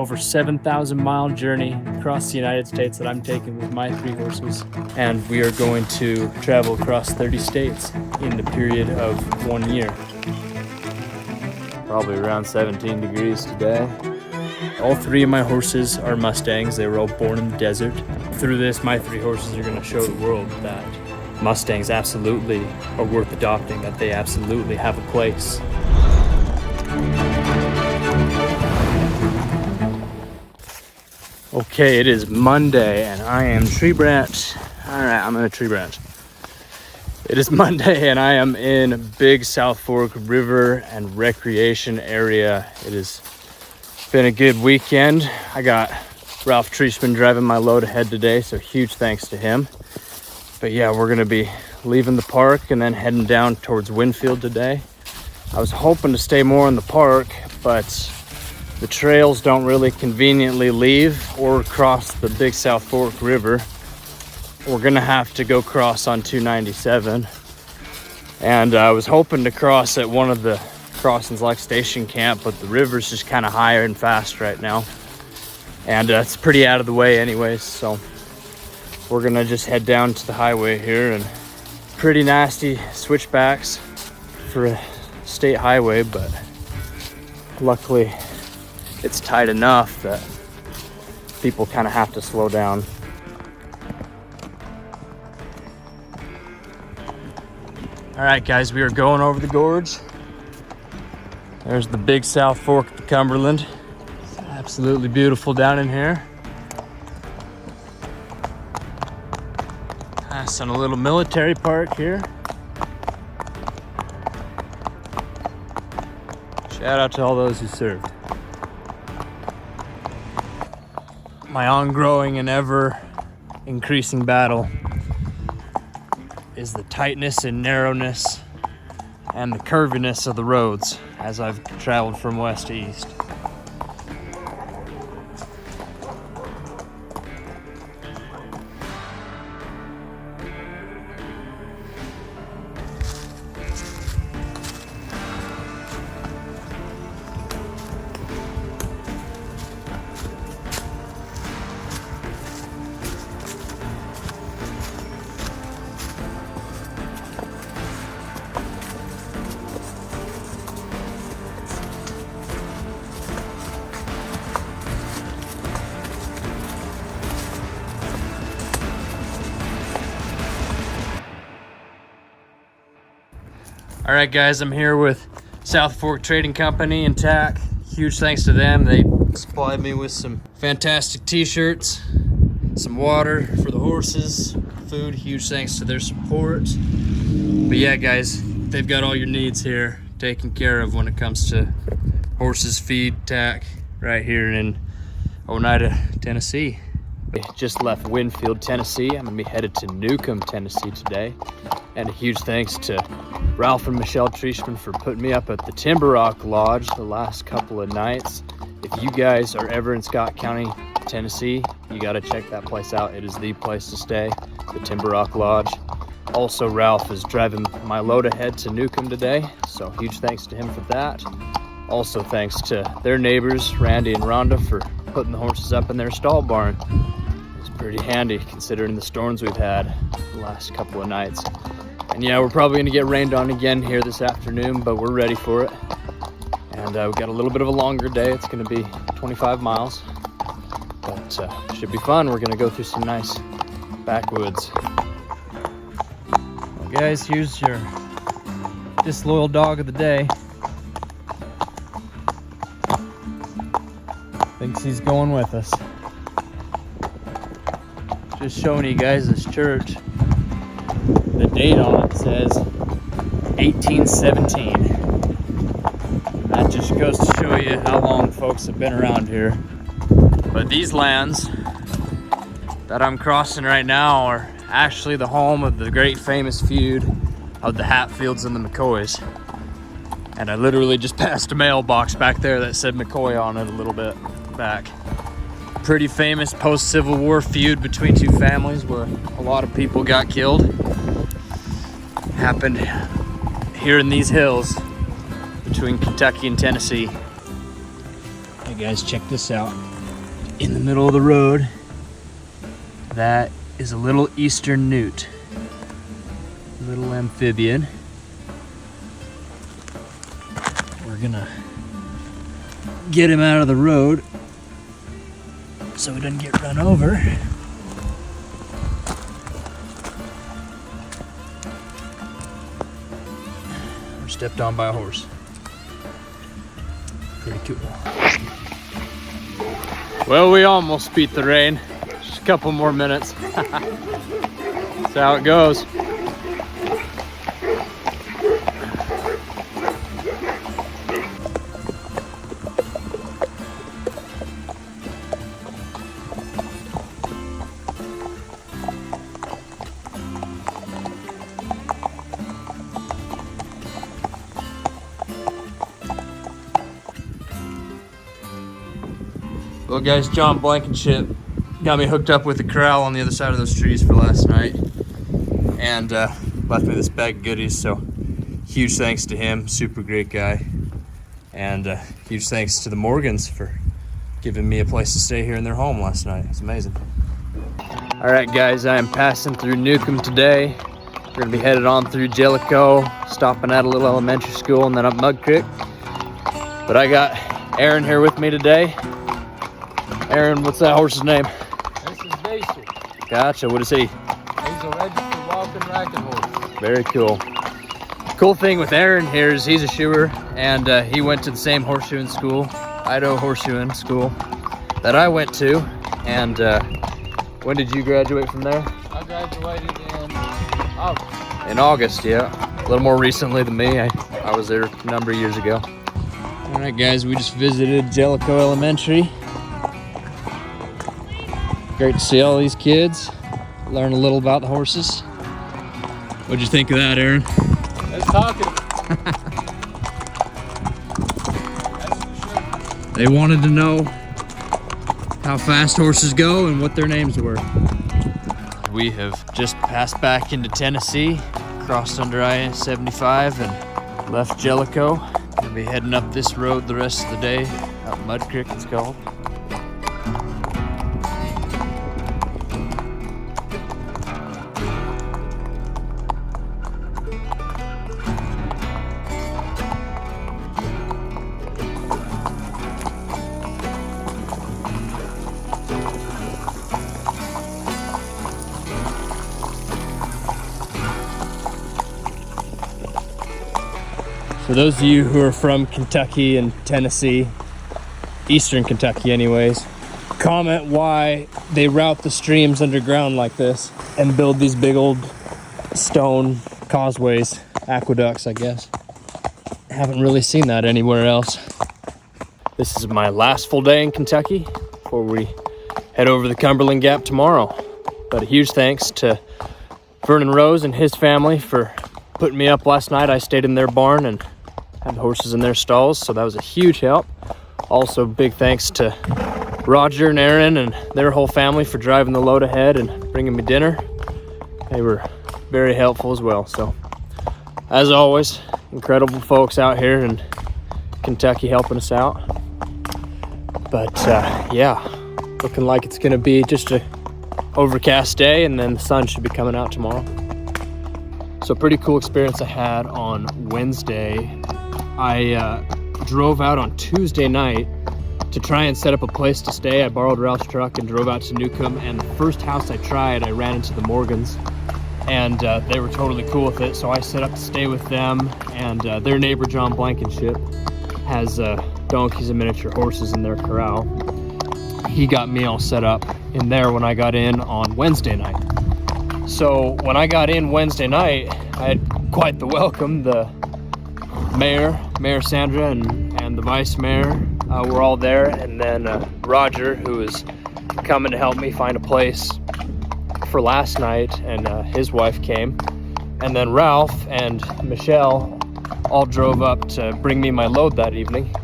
over 7,000-mile journey across the United States that I'm taking with my 3 horses. And we are going to travel across 30 states in the period of 1 year. Probably around 17 degrees today. All 3 of my horses are Mustangs. They were all born in the desert. Through this, my 3 horses are going to show the world that Mustangs absolutely are worth adopting, that they absolutely have a place. Okay, it is Monday and I am tree branch. All right, I'm in a tree branch. It is Monday and I am in Big South Fork River and Recreation area. It has been a good weekend. I got Ralph Treishman driving my load ahead today, so huge thanks to him. But yeah, we're gonna be leaving the park and then heading down towards Winfield today. I was hoping to stay more in the park, but the trails don't really conveniently leave or cross the Big South Fork River. We're gonna have to go cross on 297. And I was hoping to cross at one of the crossings like Station Camp, but the river's just kind of higher and fast right now. And it's pretty out of the way anyways, so we're gonna just head down to the highway here, and pretty nasty switchbacks for a state highway, but luckily it's tight enough that people kind of have to slow down. All right, guys, we are going over the gorge. There's the Big South Fork of the Cumberland. It's absolutely beautiful down in here. Nice, on a little military park here. Shout out to all those who served. My ongoing and ever increasing battle is the tightness and narrowness and the curviness of the roads as I've traveled from west to east. All right, guys, I'm here with South Fork Trading Company and TAC. Huge thanks to them. They supplied me with some fantastic t-shirts, some water for the horses, food. Huge thanks to their support. But yeah, guys, they've got all your needs here taken care of when it comes to horses, feed, TAC, right here in Oneida, Tennessee. I just left Winfield, Tennessee. I'm gonna be headed to Newcomb, Tennessee today. And a huge thanks to Ralph and Michelle Treishman for putting me up at the Timber Rock Lodge the last couple of nights. If you guys are ever in Scott County, Tennessee, you gotta check that place out. It is the place to stay, the Timber Rock Lodge. Also, Ralph is driving my load ahead to Newcomb today, so huge thanks to him for that. Also thanks to their neighbors, Randy and Rhonda, for putting the horses up in their stall barn. It's pretty handy considering the storms we've had the last couple of nights. And yeah, we're probably gonna get rained on again here this afternoon, but we're ready for it. And we've got a little bit of a longer day. It's gonna be 25 miles, but should be fun. We're gonna go through some nice backwoods. Well, guys, here's your disloyal dog of the day. Thinks he's going with us. Just showing you guys this church. The date on it says 1817. That just goes to show you how long folks have been around here. But these lands that I'm crossing right now are actually the home of the great famous feud of the Hatfields and the McCoys. And I literally just passed a mailbox back there that said McCoy on it a little bit back. Pretty famous post-Civil War feud between two families where a lot of people got killed. Happened here in these hills between Kentucky and Tennessee. Hey guys, check this out. In the middle of the road, that is a little eastern newt. Little amphibian. We're gonna get him out of the road so he doesn't get run over. Or stepped on by a horse. Pretty cool. Well, we almost beat the rain. Just a couple more minutes. That's how it goes. Well guys, John Blankenship got me hooked up with the corral on the other side of those trees for last night and left me this bag of goodies, so huge thanks to him, super great guy. And huge thanks to the Morgans for giving me a place to stay here in their home last night. It's amazing. All right guys, I am passing through Newcomb today. We're gonna be headed on through Jellicoe, stopping at a little elementary school and then up Mud Creek. But I got Aaron here with me today. Aaron, what's that horse's name? This is Daisy. Gotcha, what is he? He's a registered walking racking horse. Very cool. Cool thing with Aaron here is he's a shoer, and he went to the same horseshoeing school, Idaho horseshoeing school, that I went to. And when did you graduate from there? I graduated in August. In August, yeah. A little more recently than me. I was there a number of years ago. All right, guys, we just visited Jellicoe Elementary. Great to see all these kids, learn a little about the horses. What'd you think of that, Aaron? Let's talk it. They wanted to know how fast horses go and what their names were. We have just passed back into Tennessee, crossed under I-75 and left Jellicoe. We'll be heading up this road the rest of the day, out Mud Creek it's called. For those of you who are from Kentucky and Tennessee, eastern Kentucky anyways, comment why they route the streams underground like this and build these big old stone causeways, aqueducts, I guess. Haven't really seen that anywhere else. This is my last full day in Kentucky before we head over the Cumberland Gap tomorrow. But a huge thanks to Vernon Rose and his family for putting me up last night. I stayed in their barn and had horses in their stalls, so that was a huge help. Also, big thanks to Roger and Aaron and their whole family for driving the load ahead and bringing me dinner. They were very helpful as well. So, as always, incredible folks out here in Kentucky helping us out. But yeah, looking like it's gonna be just a overcast day, and then the sun should be coming out tomorrow. So pretty cool experience I had on Wednesday. I drove out on Tuesday night to try and set up a place to stay. I borrowed Ralph's truck and drove out to Newcomb, and the first house I tried, I ran into the Morgans, and they were totally cool with it. So I set up to stay with them, and their neighbor John Blankenship has donkeys and miniature horses in their corral. He got me all set up in there when I got in on Wednesday night. So when I got in Wednesday night, I had quite the welcome. The Mayor Sandra and the Vice Mayor were all there, and then Roger, who was coming to help me find a place for last night, and his wife came, and then Ralph and Michelle all drove up to bring me my load that evening.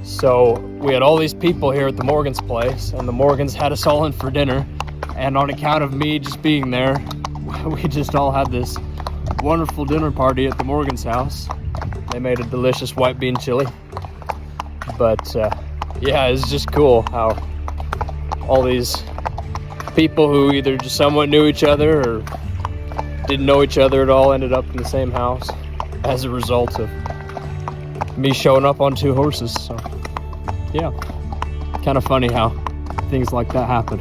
So we had all these people here at the Morgans' place, and the Morgans had us all in for dinner, and on account of me just being there, we just all had this wonderful dinner party at the Morgans' house. They made a delicious white bean chili. But yeah, it's just cool how all these people who either just somewhat knew each other or didn't know each other at all ended up in the same house as a result of me showing up on 2 horses. So yeah, kind of funny how things like that happen.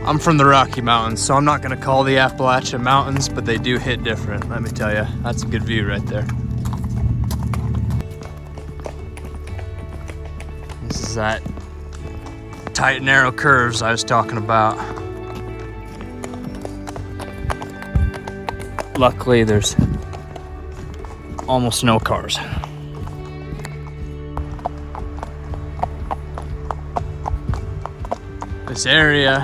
I'm from the Rocky Mountains, so I'm not gonna call the Appalachian Mountains, but they do hit different, let me tell you. That's a good view right there. This is that tight, narrow curves I was talking about. Luckily, there's almost no cars. This area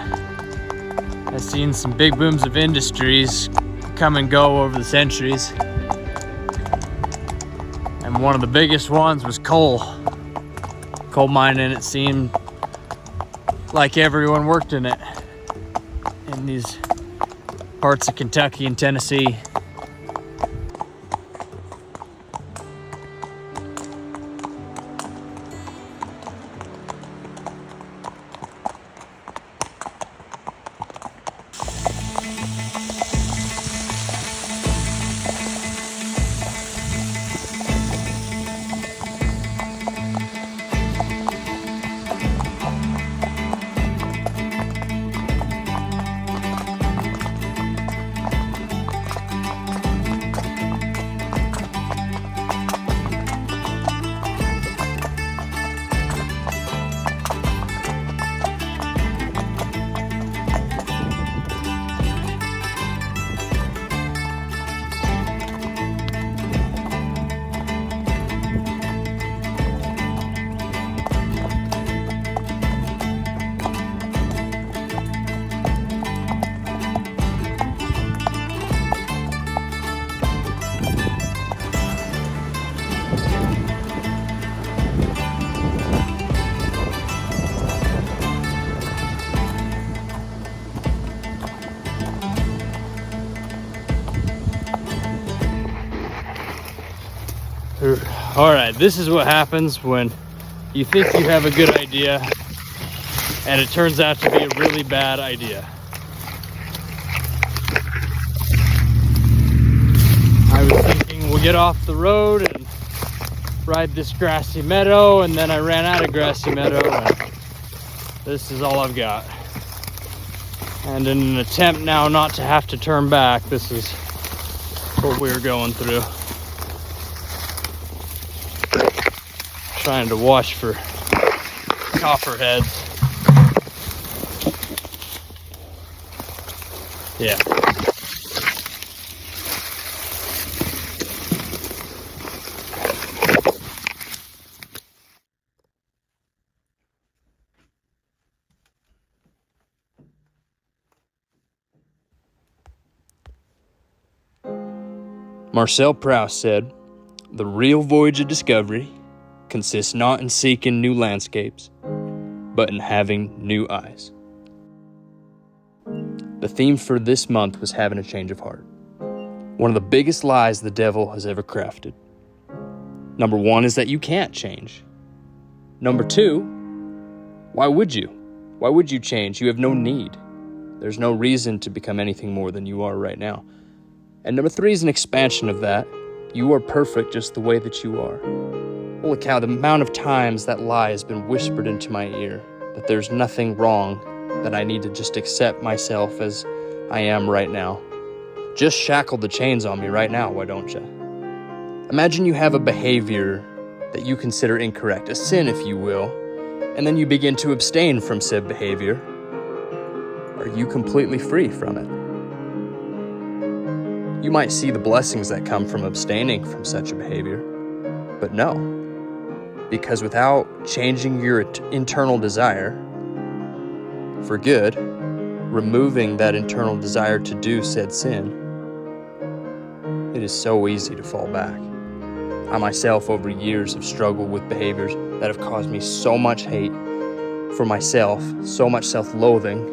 has seen some big booms of industries come and go over the centuries. And one of the biggest ones was coal. Coal mining, it seemed like everyone worked in it in these parts of Kentucky and Tennessee. All right, this is what happens when you think you have a good idea and it turns out to be a really bad idea. I was thinking we'll get off the road and ride this grassy meadow, and then I ran out of grassy meadow, and this is all I've got. And in an attempt now not to have to turn back, this is what we were going through. Trying to watch for copperheads. Yeah. Marcel Proust said, "The real voyage of discovery consists not in seeking new landscapes, but in having new eyes." The theme for this month was having a change of heart. One of the biggest lies the devil has ever crafted. Number 1 is that you can't change. Number 2, why would you? Why would you change? You have no need. There's no reason to become anything more than you are right now. And number 3 is an expansion of that. You are perfect just the way that you are. Holy cow, the amount of times that lie has been whispered into my ear, that there's nothing wrong, that I need to just accept myself as I am right now. Just shackle the chains on me right now, why don't you? Imagine you have a behavior that you consider incorrect, a sin if you will, and then you begin to abstain from said behavior. Are you completely free from it? You might see the blessings that come from abstaining from such a behavior, but no. Because without changing your internal desire for good, removing that internal desire to do said sin, it is so easy to fall back. I myself over years have struggled with behaviors that have caused me so much hate for myself, so much self-loathing,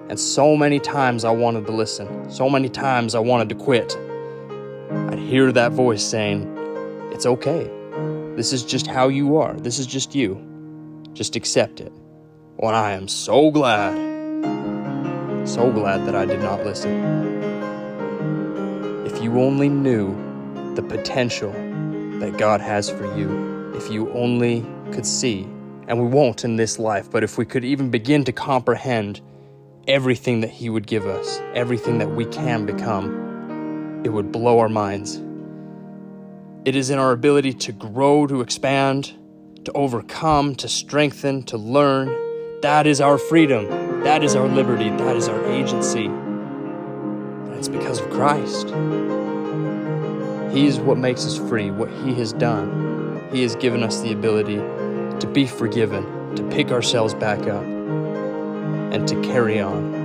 and so many times I wanted to listen, so many times I wanted to quit. I'd hear that voice saying, it's okay. This is just how you are. This is just you. Just accept it. Well, I am so glad that I did not listen. If you only knew the potential that God has for you, if you only could see, and we won't in this life, but if we could even begin to comprehend everything that He would give us, everything that we can become, it would blow our minds. It is in our ability to grow, to expand, to overcome, to strengthen, to learn. That is our freedom. That is our liberty. That is our agency. And it's because of Christ. He is what makes us free, what He has done. He has given us the ability to be forgiven, to pick ourselves back up, and to carry on.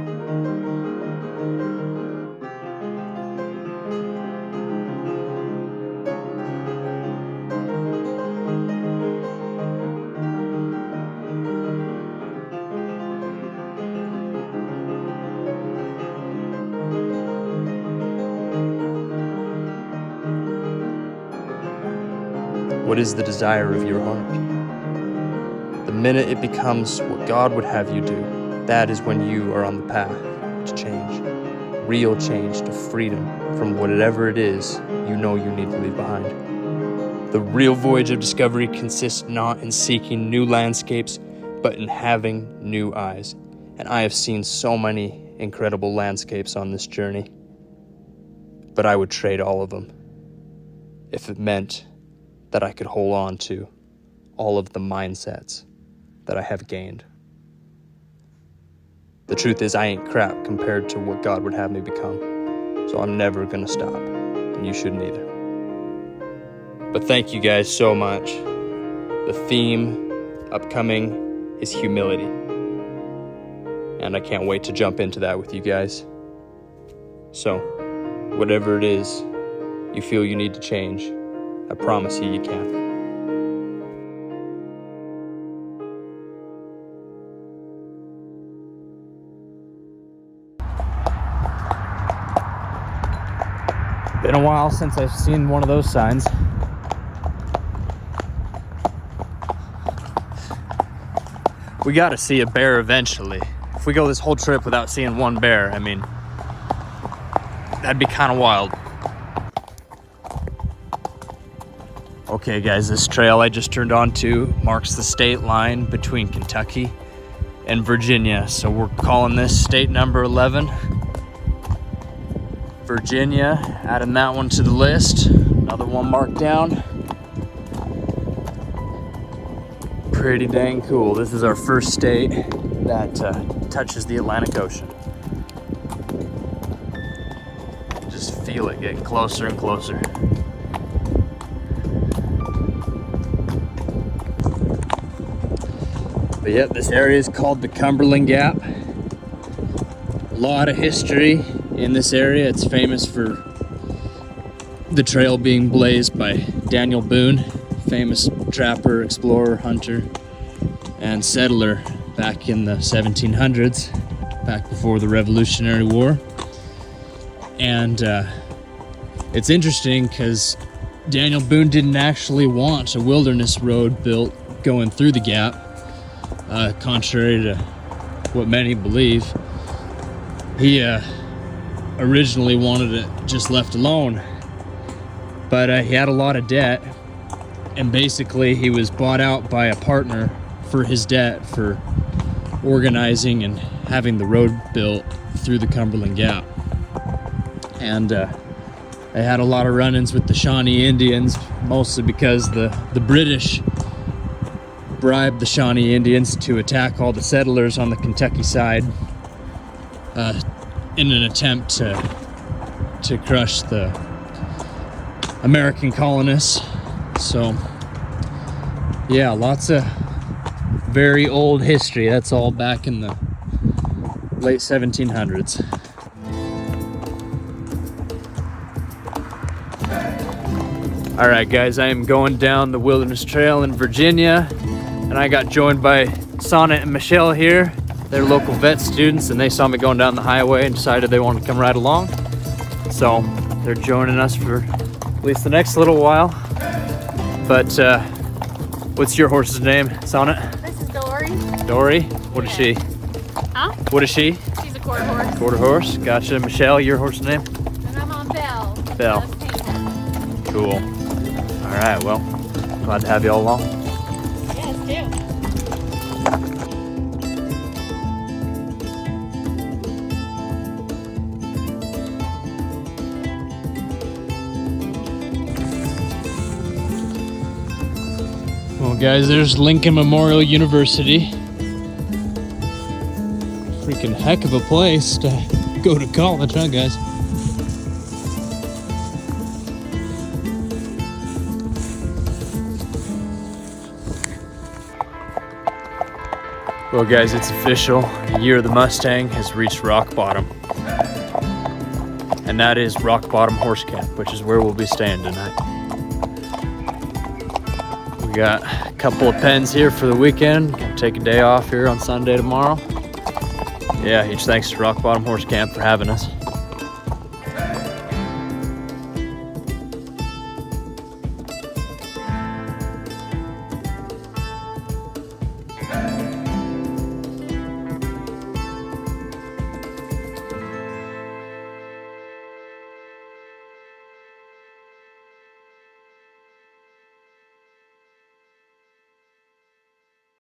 What is the desire of your heart? The minute it becomes what God would have you do, that is when you are on the path to change. Real change, to freedom from whatever it is you know you need to leave behind. The real voyage of discovery consists not in seeking new landscapes, but in having new eyes. And I have seen so many incredible landscapes on this journey, but I would trade all of them if it meant that I could hold on to all of the mindsets that I have gained. The truth is, I ain't crap compared to what God would have me become. So I'm never gonna stop, and you shouldn't either. But thank you guys so much. The theme upcoming is humility. And I can't wait to jump into that with you guys. So, whatever it is you feel you need to change, I promise you, you can. Been a while since I've seen one of those signs. We gotta see a bear eventually. If we go this whole trip without seeing one bear, I mean, that'd be kind of wild. Okay guys, this trail I just turned onto marks the state line between Kentucky and Virginia. So we're calling this state number 11. Virginia, adding that one to the list. Another one marked down. Pretty dang cool. This is our first state that touches the Atlantic Ocean. Just feel it getting closer and closer. But yep, this area is called the Cumberland Gap. A lot of history in this area. It's famous for the trail being blazed by Daniel Boone, famous trapper, explorer, hunter, and settler back in the 1700s, back before the Revolutionary War. And it's interesting because Daniel Boone didn't actually want a wilderness road built going through the gap. Contrary to what many believe, he originally wanted it just left alone, but he had a lot of debt, and basically he was bought out by a partner for his debt for organizing and having the road built through the Cumberland Gap. And they had a lot of run-ins with the Shawnee Indians, mostly because the British bribed the Shawnee Indians to attack all the settlers on the Kentucky side in an attempt to crush the American colonists. So yeah, lots of very old history. That's all back in the late 1700s. All right guys, I am going down the Wilderness Trail in Virginia, and I got joined by Sonnet and Michelle here. They're local vet students, and they saw me going down the highway and decided they wanted to come ride along. So they're joining us for at least the next little while. But what's your horse's name? It's on it. This is Dory. Dory. What is she? Huh? What is she? She's a quarter horse. Quarter horse. Gotcha. Michelle, your horse's name? And I'm on Belle. Belle. Just painted. Cool. All right. Well, glad to have you all along. Yes, too. Well, guys, there's Lincoln Memorial University. Freaking heck of a place to go to college, huh, guys? Well, guys, it's official. The Year of the Mustang has reached rock bottom. And that is Rock Bottom Horse Camp, which is where we'll be staying tonight. We got a couple of pens here for the weekend. Gonna take a day off here on Sunday tomorrow. Yeah, huge thanks to Rock Bottom Horse Camp for having us.